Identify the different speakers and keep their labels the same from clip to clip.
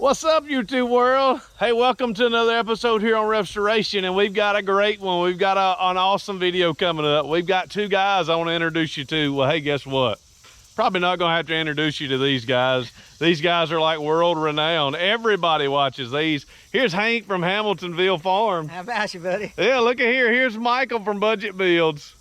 Speaker 1: What's up, YouTube world? Hey, welcome to another episode here on RevStoration, and we've got a great one. We've got an awesome video coming up. We've got two guys I want to introduce you to. Well, hey, guess what? Probably not going to have to introduce you to these guys. These guys are like world renowned. Everybody watches these. Here's Hank from Hamiltonville Farm.
Speaker 2: How about you, buddy?
Speaker 1: Yeah, look at here. Here's Michael from Budget Builds.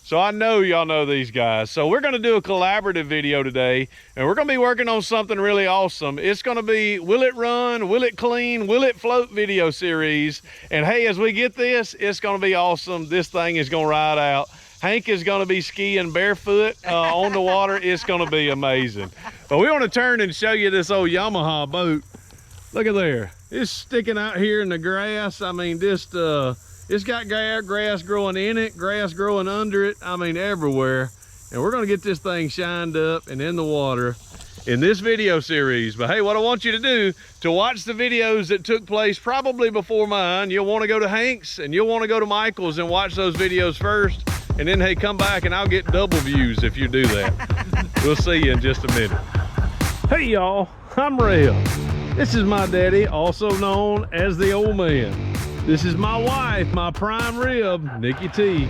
Speaker 1: So I know y'all know these guys. So we're gonna do a collaborative video today, and we're gonna be working on something really awesome. It's gonna be Will It Run, Will It Clean, Will It Float video series. And hey, as we get this, it's gonna be awesome. This thing is gonna ride out. Hank is gonna be skiing barefoot on the water. It's gonna be amazing. But we wanna turn and show you this old Yamaha boat. Look at there. It's sticking out here in the grass. I mean, just, it's got grass growing in it, grass growing under it, I mean everywhere. And we're gonna get this thing shined up and in the water in this video series. But hey, what I want you to do, to watch the videos that took place probably before mine, you'll wanna go to Hank's and you'll wanna go to Michael's and watch those videos first. And then hey, come back and I'll get double views if you do that. We'll see you in just a minute. Hey y'all, I'm Rev. This is my daddy, also known as the old man. This is my wife, my prime rib, Nikki T.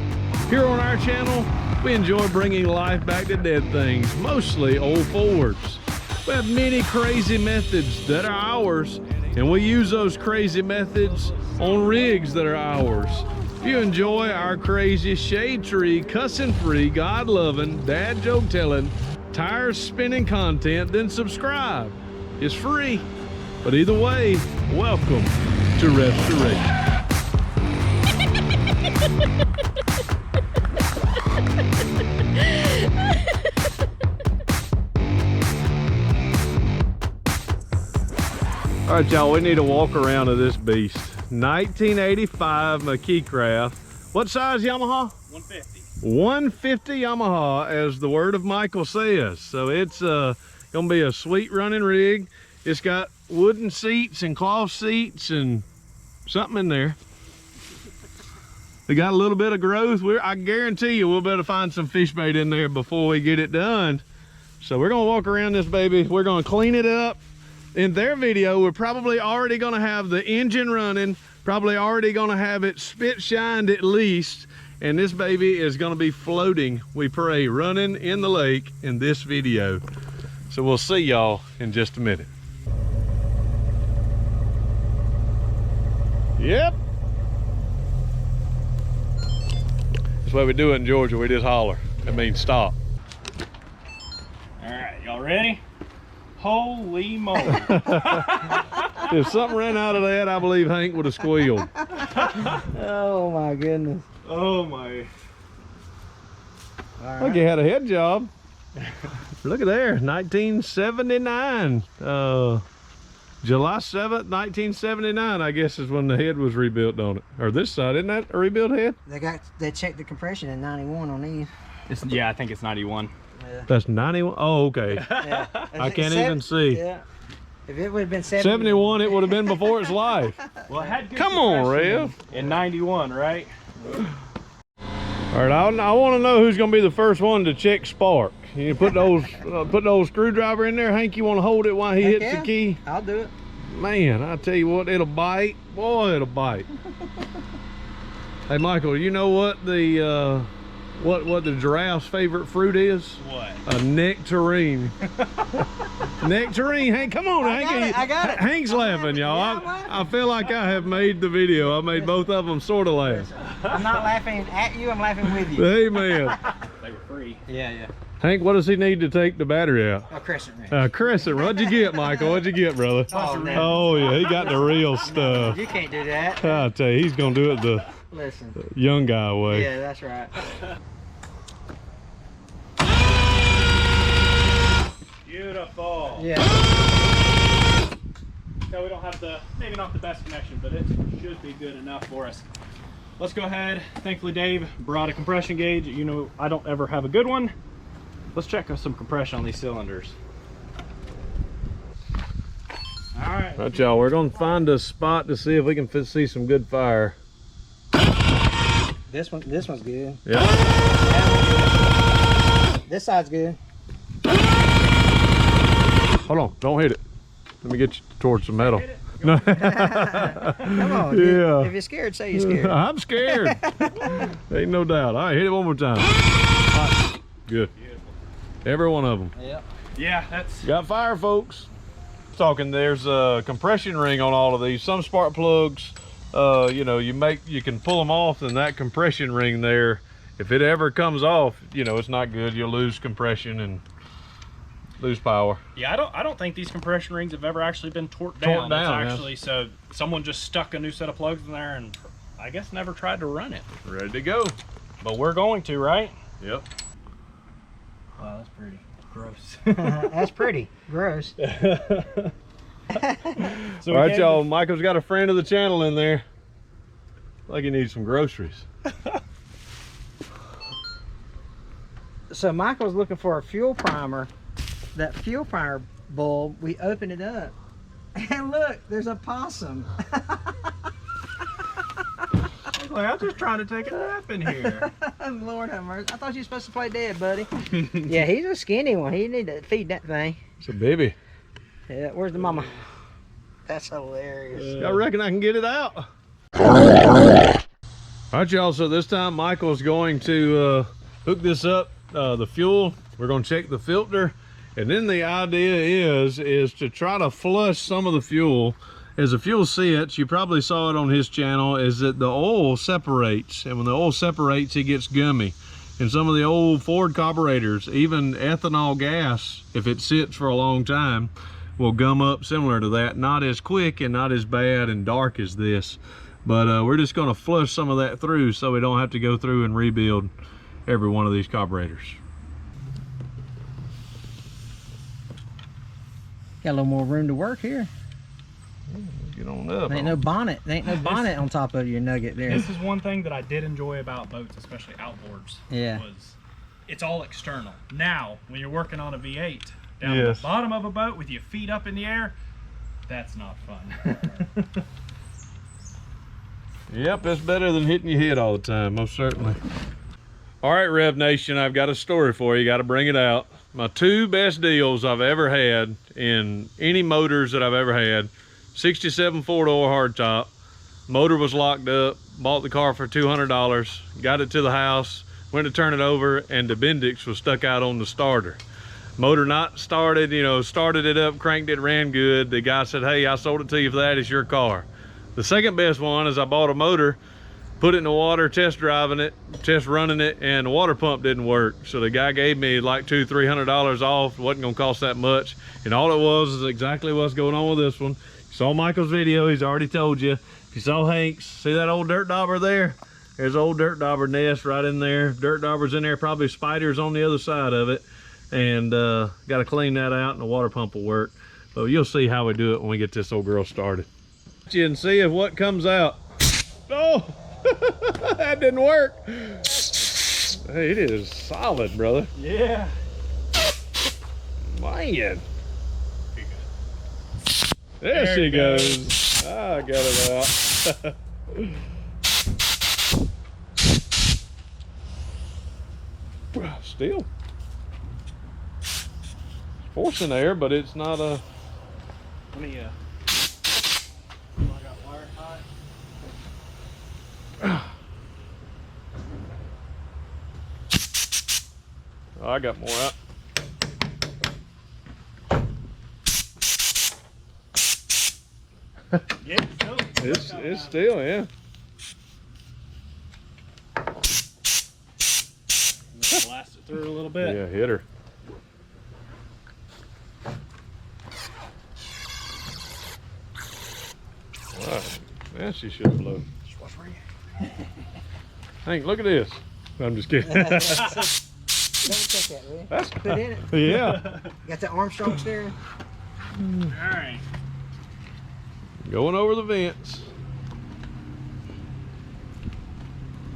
Speaker 1: Here on our channel, we enjoy bringing life back to dead things, mostly old Fords. We have many crazy methods that are ours, and we use those crazy methods on rigs that are ours. If you enjoy our crazy shade tree, cussing free, God loving, dad joke telling, tires spinning content, then subscribe. It's free. But either way, welcome to RevStoration. All right, y'all, we need to walk around to this beast. 1985 McKeecraft. What size Yamaha?
Speaker 3: 150.
Speaker 1: 150 Yamaha, as the word of Michael says. So it's gonna be a sweet running rig. It's got wooden seats and cloth seats and something in there. We got a little bit of growth. I guarantee you we'll be able to find some fish bait in there before we get it done. So we're gonna walk around this baby. We're gonna clean it up. In their video, we're probably already gonna have the engine running, probably already gonna have it spit shined at least. And this baby is gonna be floating, we pray, running in the lake in this video. So we'll see y'all in just a minute. Yep. That's the way we do it in Georgia. We just holler. That means stop.
Speaker 3: All right, y'all ready? Holy moly.
Speaker 1: If something ran out of that, I believe Hank would have squealed.
Speaker 2: Oh my goodness.
Speaker 3: Oh my.
Speaker 1: Look, he had a head job. Look at there, 1979. July 7th, 1979, I guess is when the head was rebuilt on it. Or this side, isn't that a rebuilt head?
Speaker 2: They checked the compression in 91 on these.
Speaker 3: Yeah, I think it's 91.
Speaker 2: Yeah.
Speaker 1: That's 91. Oh, okay.
Speaker 2: Yeah.
Speaker 1: I can't even see.
Speaker 2: Yeah. If it would have been
Speaker 1: 71, it would have been before its life.
Speaker 3: Well, it had good
Speaker 1: Come on, Rev.
Speaker 3: In 91, right?
Speaker 1: All right, I want to know who's going to be the first one to check spark. You put those screwdriver in there, Hank. You want to hold it while he hits the key?
Speaker 2: I'll do it.
Speaker 1: Man, I tell you what, it'll bite. Boy, it'll bite. Hey, Michael, you know what the what the giraffe's favorite fruit is?
Speaker 3: What?
Speaker 1: A nectarine. Nectarine, Hank, come on, Hank.
Speaker 2: I got it.
Speaker 1: Hank's laughing, y'all. I feel like I have made the video. I made both of them sort of laugh.
Speaker 2: I'm not laughing at you, I'm laughing with you.
Speaker 1: Amen.
Speaker 3: They were free.
Speaker 2: Yeah.
Speaker 1: Hank, what does he need to take the battery out?
Speaker 2: A crescent wrench.
Speaker 1: Crescent. What'd you get, Michael? What'd you get, brother?
Speaker 2: Oh, no.
Speaker 1: Oh, yeah, he got the real stuff.
Speaker 2: You can't do that.
Speaker 1: I tell you, he's gonna do it the
Speaker 2: Listen.
Speaker 1: young guy way.
Speaker 2: Yeah, that's right.
Speaker 3: Beautiful.
Speaker 2: Yeah.
Speaker 3: So we don't have maybe not the best connection, but it should be good enough for us. Let's go ahead. Thankfully, Dave brought a compression gauge. You know, I don't ever have a good one. Let's check some compression on these cylinders. All right.
Speaker 1: All right, y'all, we're gonna find a spot to see if we can see some good fire.
Speaker 2: This one's good.
Speaker 1: Yeah.
Speaker 2: This side's good.
Speaker 1: Hold on, don't hit it. Let me get you towards the metal. No.
Speaker 2: Come on.
Speaker 1: Yeah.
Speaker 2: If you're scared, say you're scared.
Speaker 1: I'm scared. Ain't no doubt. All right, hit it one more time. All right. Good. Every one of them.
Speaker 2: Yep.
Speaker 3: Yeah, that's...
Speaker 1: Got fire, folks. Talking, there's a compression ring on all of these. Some spark plugs, you know, you can pull them off, and that compression ring there, if it ever comes off, you know, it's not good. You'll lose compression and lose power.
Speaker 3: Yeah, I don't think these compression rings have ever actually been torqued down. It's actually, so someone just stuck a new set of plugs in there and I guess never tried to run it.
Speaker 1: Ready to go.
Speaker 3: But we're going to, right?
Speaker 1: Yep.
Speaker 3: Wow, that's pretty gross.
Speaker 2: That's pretty gross.
Speaker 3: So
Speaker 1: all right, y'all, Michael's got a friend of the channel in there. Like he needs some groceries.
Speaker 2: So Michael's looking for a fuel primer. That fuel primer bulb, we open it up. And look, there's a possum.
Speaker 3: I'm just trying to take a nap in here.
Speaker 2: Lord have mercy. I thought you were supposed to play dead, buddy. Yeah, he's a skinny one. He need to feed that thing.
Speaker 1: It's a baby.
Speaker 2: Yeah, where's the mama? That's hilarious.
Speaker 1: I reckon I can get it out. All right, y'all, so this time Michael's going to hook this up, the fuel. We're going to check the filter. And then the idea is to try to flush some of the fuel. As the fuel sits, you probably saw it on his channel, is that the oil separates. And when the oil separates, it gets gummy. And some of the old Ford carburetors, even ethanol gas, if it sits for a long time, will gum up similar to that. Not as quick and not as bad and dark as this. But we're just going to flush some of that through so we don't have to go through and rebuild every one of these carburetors.
Speaker 2: Got a little more room to work here.
Speaker 1: Get on up.
Speaker 2: There ain't no bonnet. There ain't no bonnet on top of your nugget there.
Speaker 3: This is one thing that I did enjoy about boats, especially outboards.
Speaker 2: Yeah.
Speaker 3: Was it's all external. Now, when you're working on a V8 down
Speaker 1: Yes.
Speaker 3: the bottom of a boat with your feet up in the air, that's not fun.
Speaker 1: Yep, it's better than hitting your head all the time, most certainly. All right, Rev Nation, I've got a story for you. Got to bring it out. My two best deals I've ever had in any motors that I've ever had. 67 4-door hardtop. Motor was locked up. Bought the car for $200. Got it to the house. Went to turn it over, and the Bendix was stuck out on the starter. Motor not started, you know, started it up, cranked it, ran good. The guy said, hey, I sold it to you for that. It's your car. The second best one is I bought a motor, put it in the water, test driving it, test running it, and the water pump didn't work. So the guy gave me like $200-300 off. It wasn't gonna cost that much. And all it was is exactly what's going on with this one. You saw Michael's video, he's already told you. If you saw Hank's, see that old dirt dauber there? There's old dirt dauber nest right in there. Dirt dauber's in there, probably spiders on the other side of it. And got to clean that out and the water pump will work. But you'll see how we do it when we get this old girl started. And see if what comes out. Oh, that didn't work. Hey, it is solid, brother.
Speaker 3: Yeah.
Speaker 1: Man. There she goes. I got it out. Still. Force in there, but it's not a...
Speaker 3: Let me, I got wire tied.
Speaker 1: Oh, I got more out.
Speaker 3: Yeah,
Speaker 1: It's still, yeah.
Speaker 3: Blast it through a little bit.
Speaker 1: Yeah, hit her. Wow, man, she should have blown. Hank, look at this. I'm just kidding.
Speaker 2: Double check that, will you?
Speaker 1: That's
Speaker 2: Put in it.
Speaker 1: yeah.
Speaker 2: Got the Armstrong steering.
Speaker 3: All right.
Speaker 1: Going over the vents.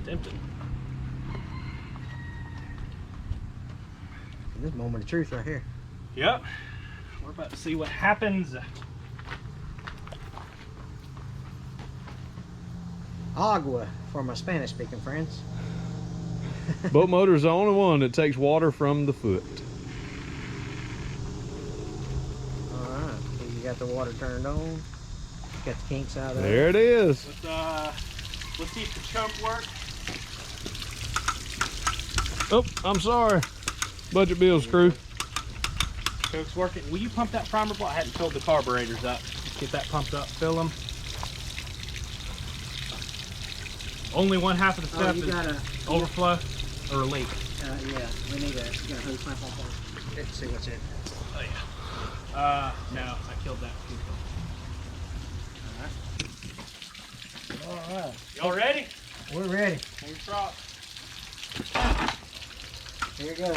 Speaker 3: Tempted.
Speaker 2: This moment of truth right here.
Speaker 3: Yep. We're about to see what happens.
Speaker 2: Agua for my Spanish speaking friends.
Speaker 1: Boat motor is the only one that takes water from the foot.
Speaker 2: Alright, so you got the water turned on. Got the kinks out of
Speaker 1: There it is.
Speaker 3: Let's see if the choke works.
Speaker 1: Oh, I'm sorry. Budget bill screw.
Speaker 3: Choke's working. Will you pump that primer block? I hadn't filled the carburetors up. Get that pumped up, fill them. Only one half of the step is overflow or a leak.
Speaker 2: Yeah, we need a hose pipe off on. Let's see what's in.
Speaker 3: Oh yeah. No, I killed that.
Speaker 2: All right.
Speaker 3: Y'all ready?
Speaker 2: We're ready.
Speaker 3: Hold your prop.
Speaker 2: Here it goes.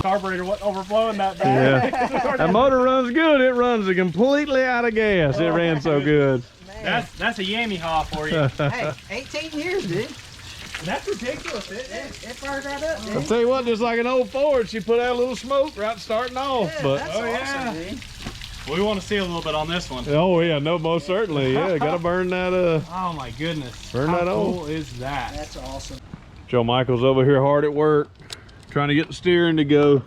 Speaker 3: Carburetor wasn't overflowing that bad.
Speaker 1: Yeah. That motor runs good. It runs completely out of gas. It ran so good.
Speaker 2: Man.
Speaker 3: That's a yammy haul for you.
Speaker 2: Hey, 18 years, dude.
Speaker 3: That's ridiculous.
Speaker 2: It fired right up, dude.
Speaker 1: I'll tell you what, just like an old Ford, she put out a little smoke right starting off.
Speaker 2: Yeah,
Speaker 1: But
Speaker 2: that's awesome, dude.
Speaker 3: We want to see a little bit on this one.
Speaker 1: oh yeah, no, most certainly. Yeah, gotta burn that
Speaker 3: Oh my goodness.
Speaker 1: Burn
Speaker 3: How
Speaker 1: that
Speaker 3: cool is that?
Speaker 2: That's awesome.
Speaker 1: Joe Michael's over here hard at work, trying to get the steering to go.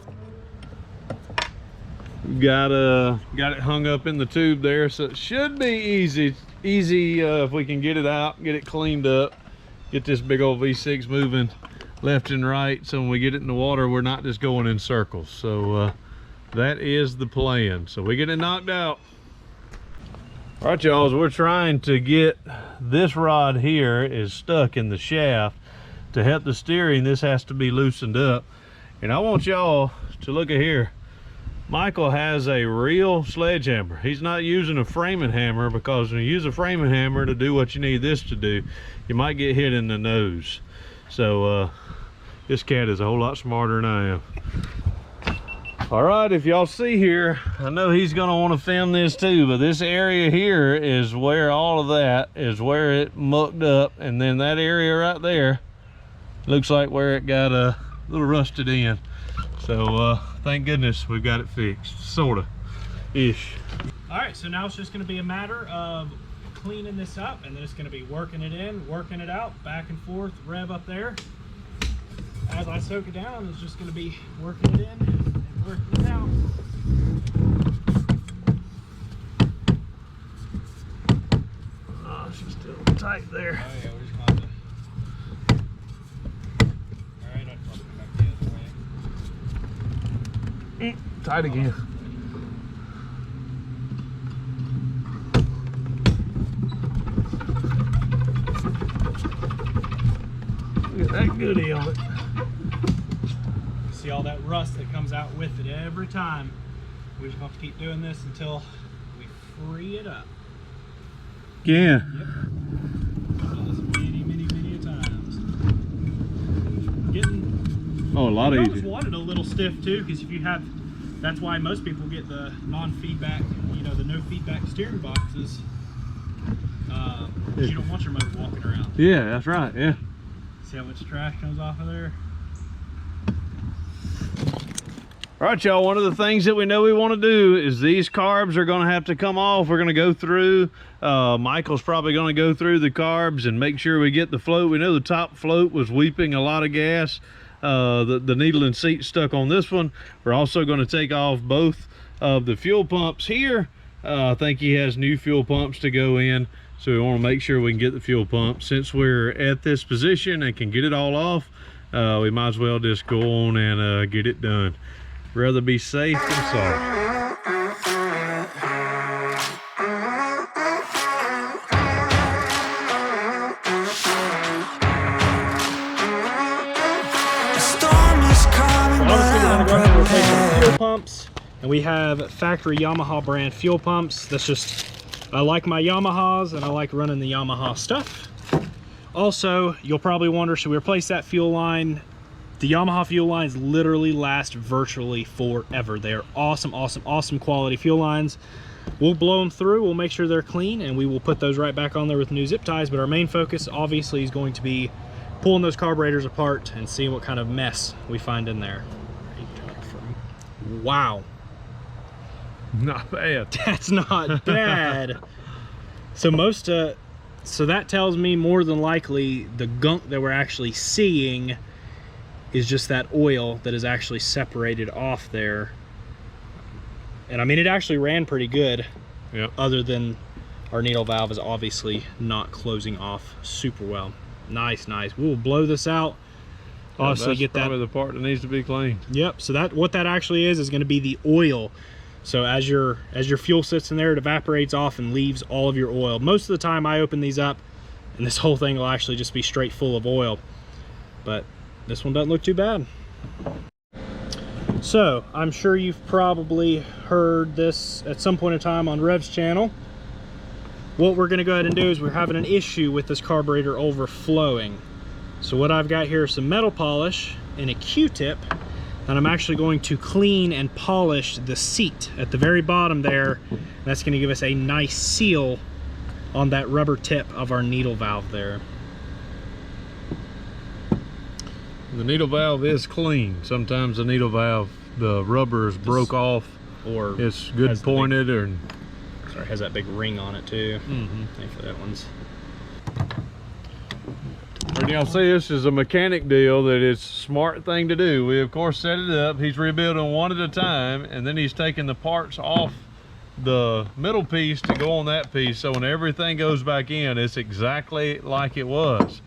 Speaker 1: Got it hung up in the tube there, so it should be easy if we can get it out, get it cleaned up, get this big old V6 moving left and right, so when we get it in the water, we're not just going in circles. So that is the plan. So we get it knocked out. All right, y'all, as we're trying to get this rod here is stuck in the shaft. To help the steering, this has to be loosened up. And I want y'all to look at here. Michael has a real sledgehammer. He's not using a framing hammer, because when you use a framing hammer to do what you need this to do, you might get hit in the nose. So this cat is a whole lot smarter than I am. All right, if y'all see here, I know he's gonna want to film this too, but this area here is where all of that is, where it mucked up, and then that area right there looks like where it got a little rusted in. So thank goodness we've got it fixed, sorta ish.
Speaker 3: All right, so now it's just going to be a matter of cleaning this up, and then it's going to be working it in, working it out, back and forth, rev up there. As I soak it down, it's just going to be working it in and working it out.
Speaker 1: Oh, she's still tight there.
Speaker 3: Oh yeah, we're just going to. All right, I'll probably come back the other way.
Speaker 1: Tight again. Look at that goodie on it.
Speaker 3: See all that rust that comes out with it every time. We're just going to have to keep doing this until we free it up.
Speaker 1: Yeah.
Speaker 3: Yep. I've done this many times. Getting
Speaker 1: Oh, a lot
Speaker 3: I
Speaker 1: easier.
Speaker 3: always wanted a little stiff too, because if you have, that's why most people get the non-feedback, you know, the no feedback steering boxes. You don't want your motor walking around.
Speaker 1: Yeah, that's right. Yeah.
Speaker 3: See how much trash comes off of there?
Speaker 1: All right, y'all, one of the things that we know we want to do is these carbs are going to have to come off. We're going to go through, Michael's probably going to go through the carbs and make sure we get the float. We know the top float was weeping a lot of gas. The needle and seat stuck on this one. We're also going to take off both of the fuel pumps here. I think he has new fuel pumps to go in, so we want to make sure we can get the fuel pump. Since we're at this position and can get it all off, we might as well just go on and get it done. Rather be safe than sorry.
Speaker 3: Fuel pumps, and we have factory Yamaha brand fuel pumps. That's just, I like my Yamahas and I like running the Yamaha stuff. Also, you'll probably wonder, should we replace that fuel line? The Yamaha fuel lines literally last virtually forever. They're awesome quality fuel lines. we'll blow them through, we'll make sure they're clean, and we will put those right back on there with new zip ties. But our main focus obviously is going to be pulling those carburetors apart and seeing what kind of mess we find in there. Wow.
Speaker 1: Not bad.
Speaker 3: That's not bad. So that tells me more than likely the gunk that we're actually seeing is just that oil that is actually separated off there. And I mean, it actually ran pretty good.
Speaker 1: Yep.
Speaker 3: Other than our needle valve is obviously not closing off super well. Nice, nice. We'll blow this out. Obviously, get that.
Speaker 1: That's probably the part that needs to be cleaned.
Speaker 3: Yep. So what that actually is going to be the oil. So as your fuel sits in there, it evaporates off and leaves all of your oil. Most of the time I open these up and this whole thing will actually just be straight full of oil. But this one doesn't look too bad. So I'm sure you've probably heard this at some point in time on Rev's channel. What we're gonna go ahead and do is we're having an issue with this carburetor overflowing. So what I've got here is some metal polish and a Q-tip. And I'm actually going to clean and polish the seat at the very bottom there. That's going to give us a nice seal on that rubber tip of our needle valve there.
Speaker 1: The needle valve is clean. Sometimes the needle valve, the rubber is broke off, or it's good pointed,
Speaker 3: sorry, has that big ring on it too. Thankfully that one's.
Speaker 1: Y'all see, this is a mechanic deal that it's a smart thing to do. We of course set it up. He's rebuilding one at a time, and then he's taking the parts off the middle piece to go on that piece. So when everything goes back in, it's exactly like it was.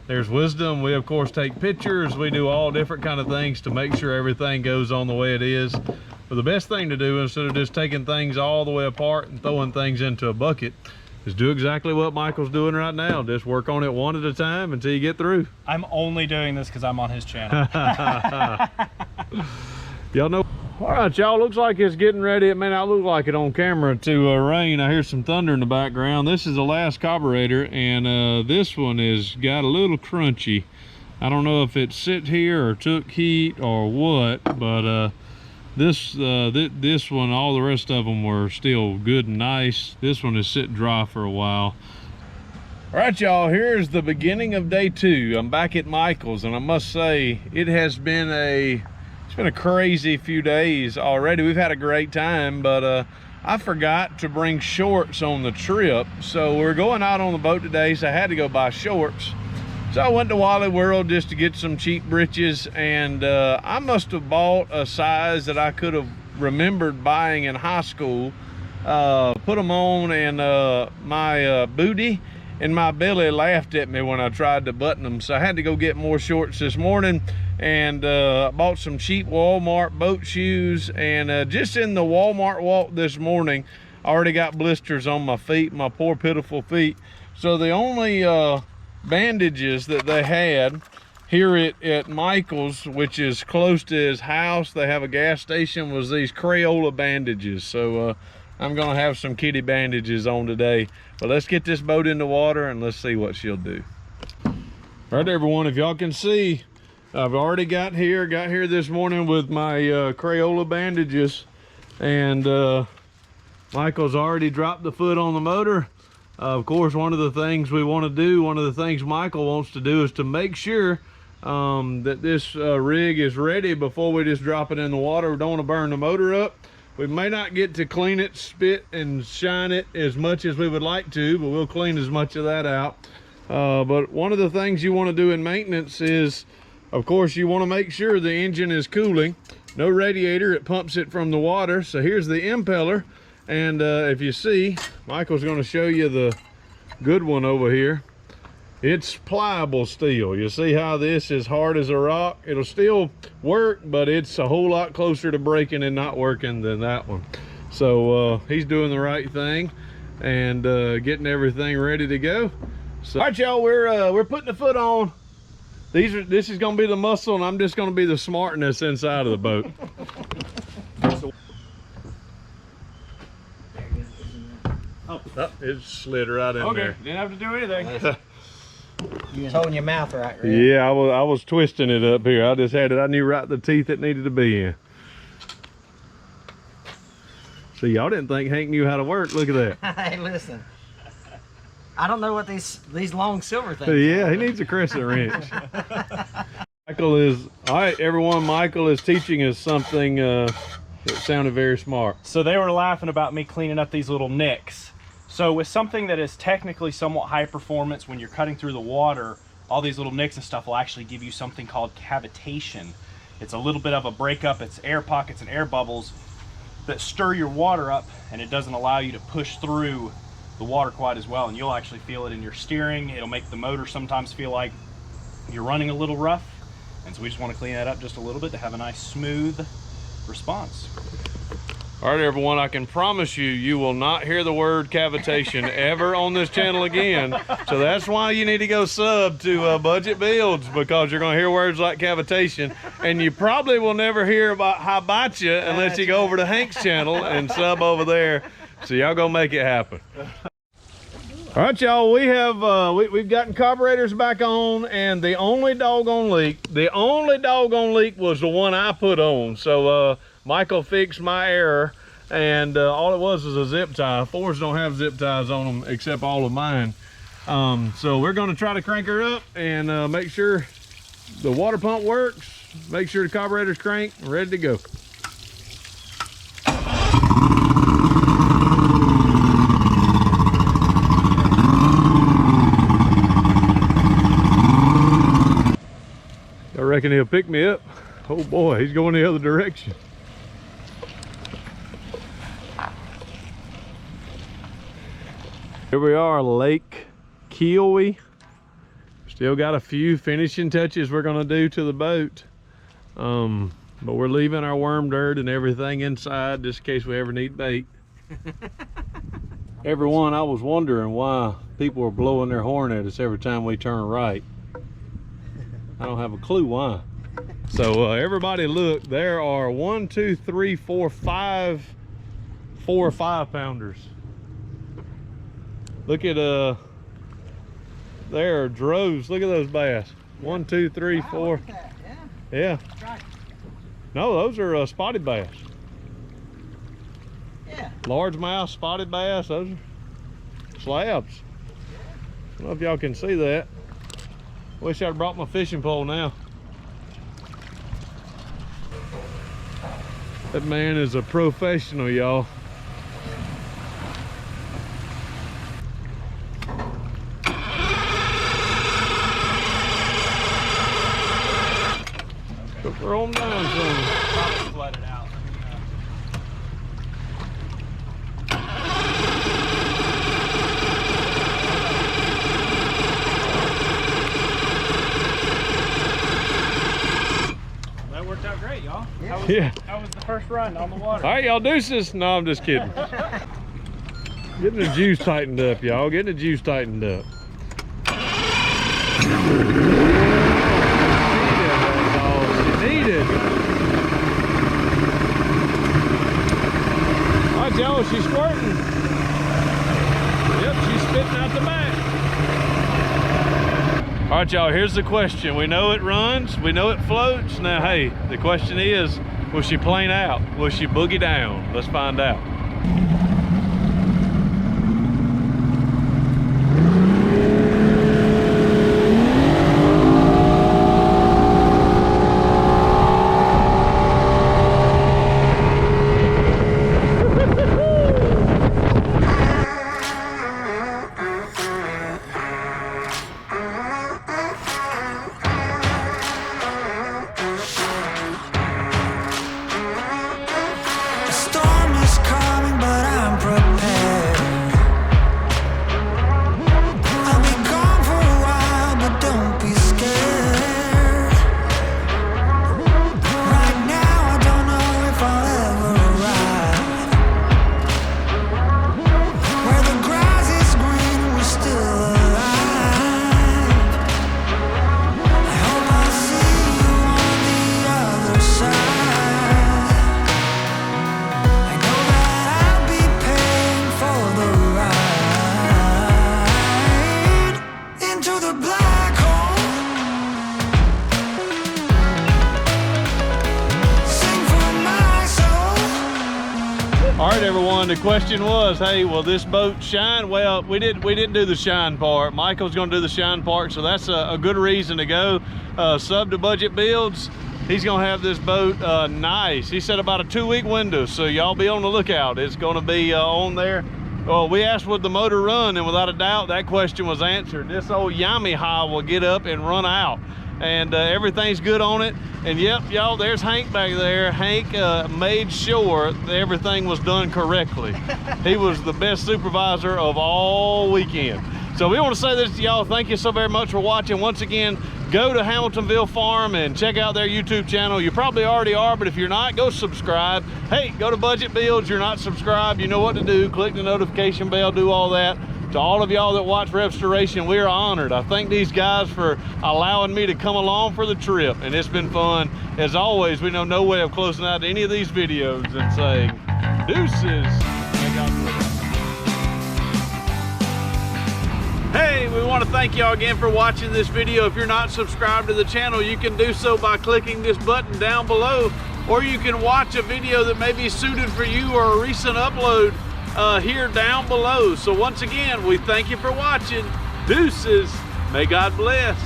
Speaker 1: There's wisdom. We of course take pictures. We do all different kind of things to make sure everything goes on the way it is. But the best thing to do, instead of just taking things all the way apart and throwing things into a bucket, is do exactly what Michael's doing right now. Just work on it one at a time until you get through.
Speaker 3: I'm only doing this because I'm on his channel.
Speaker 1: Y'all know. All right, y'all, looks like it's getting ready. It may not look like it on camera to rain. I hear some thunder in the background. This is the last carburetor, and this one is got a little crunchy. I don't know if it sit here or took heat or what, but this one, all the rest of them were still good and nice. This one is sitting dry for a while. All right, y'all, here's the beginning of day 2. I'm back at Michael's, and I must say it has been a crazy few days already. We've had a great time, but I forgot to bring shorts on the trip. So we're going out on the boat today, so I had to go buy shorts. So I went to Wally World just to get some cheap breeches, and I must have bought a size that I could have remembered buying in high school. Put them on, and my booty and my belly laughed at me when I tried to button them. So I had to go get more shorts this morning, and bought some cheap Walmart boat shoes. And just in the Walmart walk this morning, I already got blisters on my feet, my poor pitiful feet. So the only bandages that they had here at Michael's, which is close to his house, they have a gas station, was these Crayola bandages. So I'm gonna have some kitty bandages on today. But let's get this boat in the water and let's see what she'll do. All right, everyone, if y'all can see, I've already got here this morning with my Crayola bandages, and Michael's already dropped the foot on the motor. Of course, one of the things we want to do, one of the things Michael wants to do, is to make sure that this rig is ready before we just drop it in the water. We don't want to burn the motor up. We may not get to clean it, spit, and shine it as much as we would like to, but we'll clean as much of that out. But one of the things you want to do in maintenance is, of course, you want to make sure the engine is cooling. No radiator, it pumps it from the water. So here's the impeller. And if you see, Michael's going to show you the good one over here. It's pliable steel. You see how this is hard as a rock? It'll still work, but it's a whole lot closer to breaking and not working than that one. So he's doing the right thing and getting everything ready to go. So, all right, y'all, we're putting the foot on. This is going to be the muscle, and I'm just going to be the smartness inside of the boat. Oh, it slid right in there.
Speaker 3: Didn't have to do anything.
Speaker 2: You was holding your mouth right, Red.
Speaker 1: Yeah, I was twisting it up here. I just had it. I knew right the teeth it needed to be in. See, y'all didn't think Hank knew how to work. Look at that.
Speaker 2: Hey, listen. I don't know what these long silver things
Speaker 1: Yeah,
Speaker 2: are.
Speaker 1: he needs a crescent wrench. Michael is, all right, everyone, Michael is teaching us something that sounded very smart.
Speaker 3: So they were laughing about me cleaning up these little nicks. So with something that is technically somewhat high performance, when you're cutting through the water, all these little nicks and stuff will actually give you something called cavitation. It's a little bit of a breakup. It's air pockets and air bubbles that stir your water up, and it doesn't allow you to push through the water quite as well, and you'll actually feel it in your steering. It'll make the motor sometimes feel like you're running a little rough, and so we just want to clean that up just a little bit to have a nice smooth response.
Speaker 1: All right, everyone, I can promise you, you will not hear the word cavitation ever on this channel again. So that's why you need to go sub to Budget Builds, because you're going to hear words like cavitation, and you probably will never hear about hibachi unless you go over to Hank's channel and sub over there. So y'all go make it happen. All right, y'all, we have we've gotten carburetors back on, and the only doggone leak was the one I put on. So Michael fixed my error, and all it was a zip tie. Fords don't have zip ties on them except all of mine. So we're going to try to crank her up and make sure the water pump works, make sure the carburetor's cranked and ready to go. I reckon he'll pick me up. Oh boy, he's going the other direction. Here we are, Lake Kiowee. Still got a few finishing touches we're gonna do to the boat. But we're leaving our worm dirt and everything inside just in case we ever need bait. Everyone, I was wondering why people were blowing their horn at us every time we turn right. I don't have a clue why. So everybody look, there are 1, 2, 3, 4, 5, 4 or 5 pounders. Look at there are droves. Look at those bass. 1, 2, 3, 4. Yeah. No, those are spotted bass.
Speaker 2: Yeah.
Speaker 1: Largemouth spotted bass. Those are slabs. I don't know if y'all can see that. Wish I'd brought my fishing pole now. That man is a professional, y'all. Throw them down some.
Speaker 3: Probably flood it out. That worked out great, y'all. How was the first run on the water?
Speaker 1: All right, y'all, deuces. No, I'm just kidding. Getting the juice tightened up, y'all. Getting the juice tightened up. Needed. All right, y'all, she's squirting. Yep, she's spitting out the back. All right, y'all, here's the question. We know it runs, we know it floats. Now, hey, the question is, will she plane out? Will she boogie down? Let's find out.
Speaker 4: Storm is coming.
Speaker 1: and the question was, hey, will this boat shine? Well, we didn't do the shine part. Michael's gonna do the shine part, so that's a good reason to go. Sub to Budget Builds. He's gonna have this boat nice. He said about a 2-week window, so y'all be on the lookout. It's gonna be on there. Well, we asked would the motor run, and without a doubt, that question was answered. This old Yamaha will get up and run out, and everything's good on it. And yep, y'all, there's Hank back there. Hank made sure that everything was done correctly. He was the best supervisor of all weekend. So we want to say this to y'all. Thank you so very much for watching. Once again, go to Hamiltonville Farm and check out their YouTube channel. You probably already are, but if you're not, go subscribe. Hey, go to Budget Builds. You're not subscribed, you know what to do. Click the notification bell, do all that. To all of y'all that watch RevStoration, we are honored. I thank these guys for allowing me to come along for the trip, and it's been fun. As always, we know no way of closing out any of these videos and saying, deuces. Hey, we want to thank y'all again for watching this video. If you're not subscribed to the channel, you can do so by clicking this button down below, or you can watch a video that may be suited for you or a recent upload here down below. So once again, we thank you for watching. Deuces. May God bless.